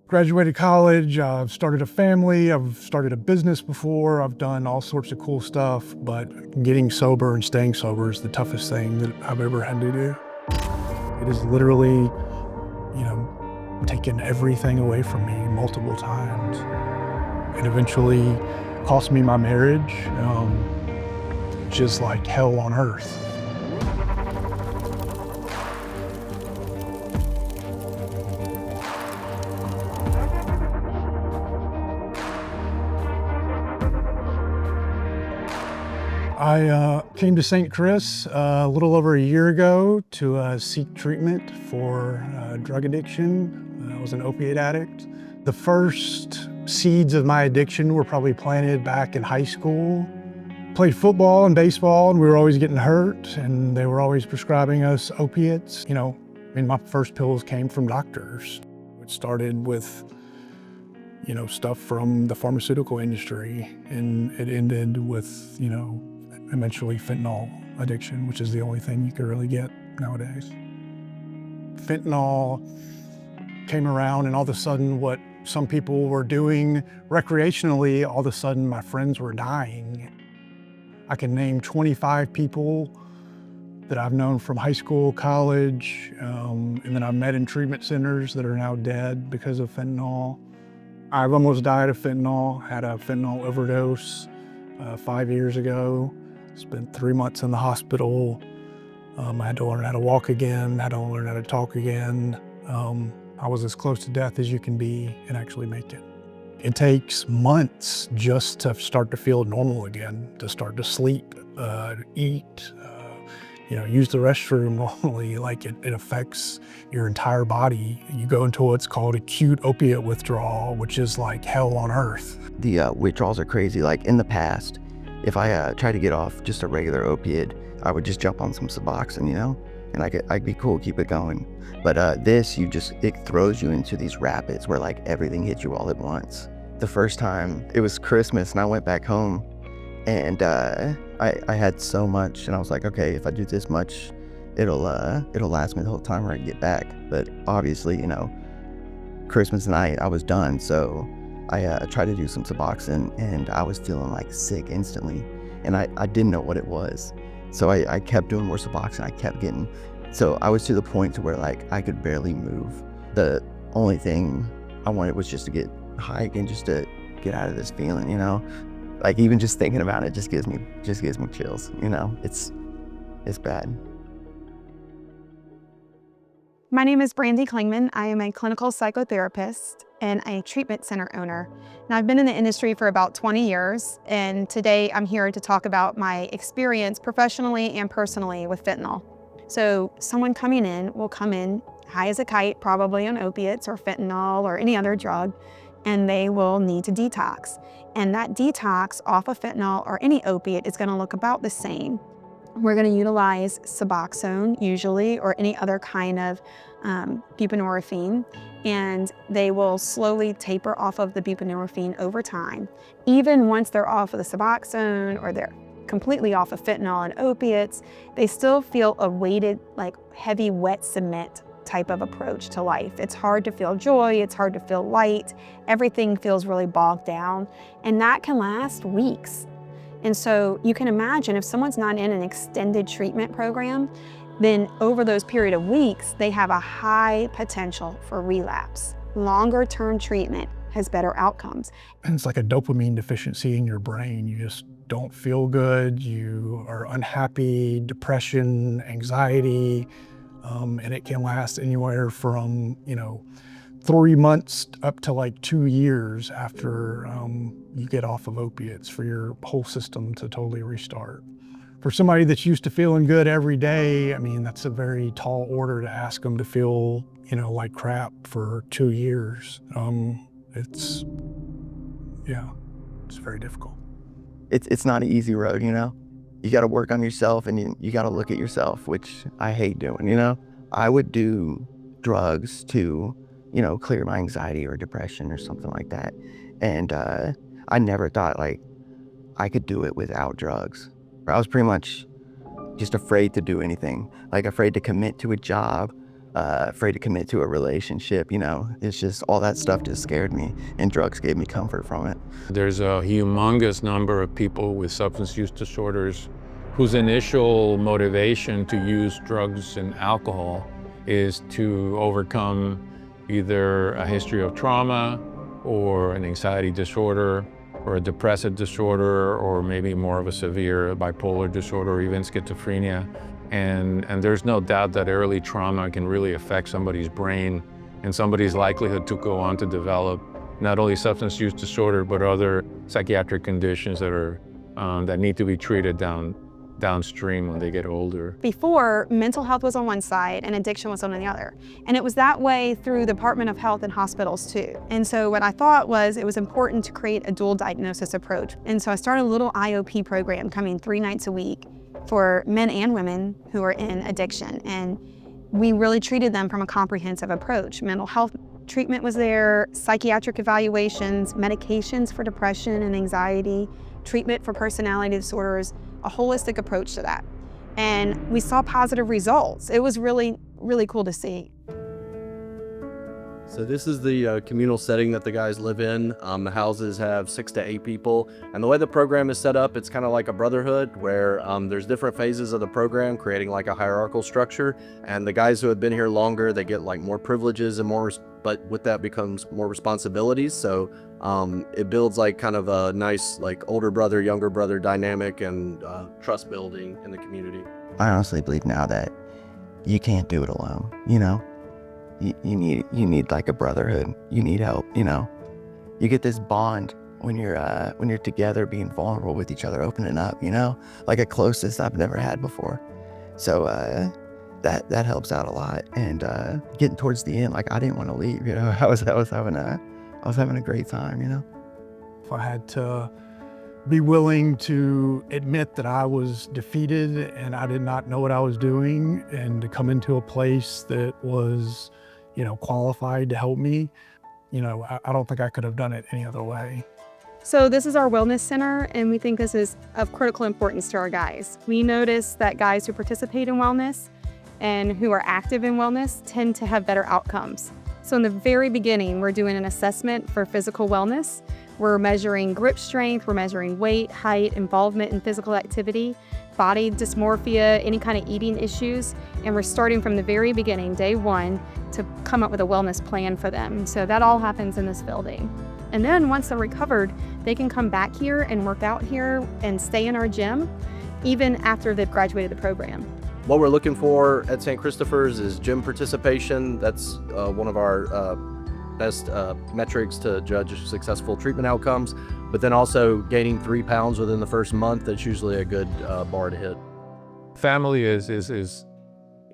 Graduated college, I've started a family, I've started a business before, I've done all sorts of cool stuff, but getting sober and staying sober is the toughest thing that I've ever had to do. It has literally, taken everything away from me multiple times. It eventually cost me my marriage, just like hell on earth. I came to St. Chris a little over a year ago to seek treatment for drug addiction. I was an opiate addict. The first seeds of my addiction were probably planted back in high school. Played football and baseball, and we were always getting hurt, and they were always prescribing us opiates. My first pills came from doctors. It started with stuff from the pharmaceutical industry, and it ended with, eventually fentanyl addiction, which is the only thing you could really get nowadays. Fentanyl came around, and all of a sudden what some people were doing recreationally, all of a sudden my friends were dying. I can name 25 people that I've known from high school, college, and then I've met in treatment centers that are now dead because of fentanyl. I've almost died of fentanyl, had a fentanyl overdose 5 years ago. Spent 3 months in the hospital. I had to learn how to walk again, had to learn how to talk again. I was as close to death as you can be and actually make it. It takes months just to start to feel normal again, to start to sleep, eat, use the restroom normally. Like it affects your entire body. You go into what's called acute opiate withdrawal, which is like hell on earth. The withdrawals are crazy. Like in the past, if I tried to get off just a regular opiate, I would just jump on some Suboxone, and I'd be cool, keep it going. But it throws you into these rapids where like everything hits you all at once. The first time, it was Christmas and I went back home, and I had so much, and I was like, okay, if I do this much, it'll last me the whole time where I get back. But obviously, Christmas night I was done, so I tried to do some Suboxone, and I was feeling like sick instantly, and I didn't know what it was. So I kept doing more Suboxone. So I was to the point to where like I could barely move. The only thing I wanted was just to get high again, just to get out of this feeling, Like even just thinking about it just gives me chills, It's bad. My name is Brandy Klingman. I am a clinical psychotherapist and a treatment center owner. Now, I've been in the industry for about 20 years, and today I'm here to talk about my experience professionally and personally with fentanyl. So someone coming in will come in high as a kite, probably on opiates or fentanyl or any other drug, and they will need to detox. And that detox off of fentanyl or any opiate is gonna look about the same. We're going to utilize Suboxone usually, or any other kind of buprenorphine, and they will slowly taper off of the buprenorphine over time. Even once they're off of the Suboxone or they're completely off of fentanyl and opiates, they still feel a weighted, like heavy wet cement type of approach to life. It's hard to feel joy, it's hard to feel light, everything feels really bogged down, and that can last weeks. And so you can imagine if someone's not in an extended treatment program, then over those period of weeks, they have a high potential for relapse. Longer term treatment has better outcomes. And it's like a dopamine deficiency in your brain. You just don't feel good, you are unhappy, depression, anxiety, and it can last anywhere from, 3 months up to like 2 years after you get off of opiates for your whole system to totally restart. For somebody that's used to feeling good every day, that's a very tall order to ask them to feel, like crap for 2 years. It's very difficult. It's not an easy road, You got to work on yourself, and you got to look at yourself, which I hate doing, I would do drugs to clear my anxiety or depression or something like that. And I never thought like I could do it without drugs. I was pretty much just afraid to do anything, like afraid to commit to a job, afraid to commit to a relationship, you know. It's just all that stuff just scared me, and drugs gave me comfort from it. There's a humongous number of people with substance use disorders whose initial motivation to use drugs and alcohol is to overcome either a history of trauma or an anxiety disorder or a depressive disorder or maybe more of a severe bipolar disorder or even schizophrenia. And there's no doubt that early trauma can really affect somebody's brain and somebody's likelihood to go on to develop not only substance use disorder, but other psychiatric conditions that are that need to be treated downstream when they get older. Before, mental health was on one side and addiction was on the other. And it was that way through the Department of Health and hospitals too. And so what I thought was it was important to create a dual diagnosis approach. And so I started a little IOP program coming 3 nights a week for men and women who are in addiction. And we really treated them from a comprehensive approach. Mental health treatment was there, psychiatric evaluations, medications for depression and anxiety, treatment for personality disorders, a holistic approach to that. And we saw positive results. It was really, really cool to see. So this is the communal setting that the guys live in. The houses have 6 to 8 people. And the way the program is set up, it's kind of like a brotherhood where there's different phases of the program, creating like a hierarchical structure. And the guys who have been here longer, they get like more privileges and more, but with that becomes more responsibilities. So it builds like kind of a nice like older brother, younger brother dynamic and trust building in the community. I honestly believe now that you can't do it alone, you know? You need like a brotherhood. You need help, you know? You get this bond when you're together, being vulnerable with each other, opening up, you know? Like a closest I've never had before. So that helps out a lot. And getting towards the end, like I didn't want to leave, you know? I was having a great time, you know? If I had to be willing to admit that I was defeated and I did not know what I was doing, and to come into a place that was, you know, qualified to help me, you know, I don't think I could have done it any other way. So this is our wellness center, and we think this is of critical importance to our guys. We notice that guys who participate in wellness and who are active in wellness tend to have better outcomes. So in the very beginning, we're doing an assessment for physical wellness. We're measuring grip strength, we're measuring weight, height, involvement in physical activity, body dysmorphia, any kind of eating issues. And we're starting from the very beginning, day one, to come up with a wellness plan for them. So that all happens in this building. And then once they're recovered, they can come back here and work out here and stay in our gym, even after they've graduated the program. What we're looking for at St. Christopher's is gym participation. That's one of our best metrics to judge successful treatment outcomes, but then also gaining 3 pounds within the first month. That's usually a good bar to hit. Family is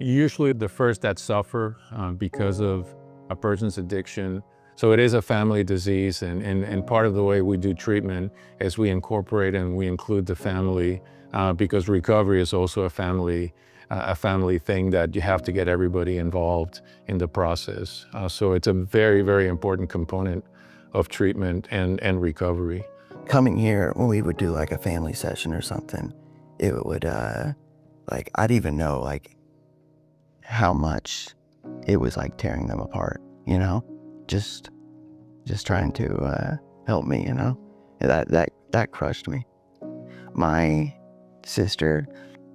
usually the first that suffer because of a person's addiction. So it is a family disease, and part of the way we do treatment is we incorporate and we include the family because recovery is also a family thing that you have to get everybody involved in the process. So it's a very, very important component of treatment and recovery. Coming here, when we would do like a family session or something, it would, like, I'd even know like how much it was like tearing them apart, you know? Just trying to help me, you know? That crushed me. My sister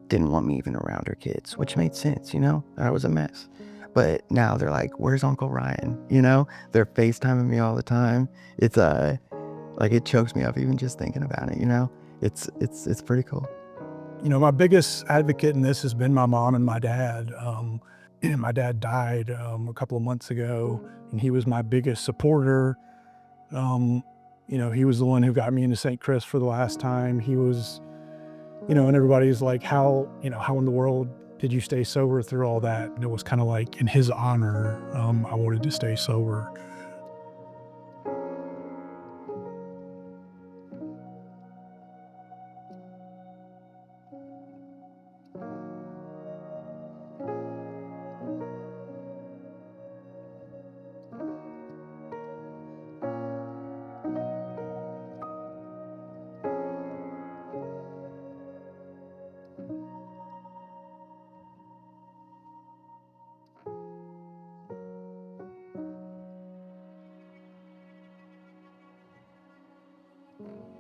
didn't want me even around her kids, which made sense, you know? I was a mess. But now they're like, where's Uncle Ryan? You know? They're FaceTiming me all the time. It's like it chokes me up even just thinking about it, you know? It's pretty cool. You know, my biggest advocate in this has been my mom and my dad. My dad died a couple of months ago, and he was my biggest supporter. You know, he was the one who got me into St. Chris for the last time. He was, you know, and everybody's like, how in the world did you stay sober through all that? And it was kind of like, in his honor, I wanted to stay sober. you.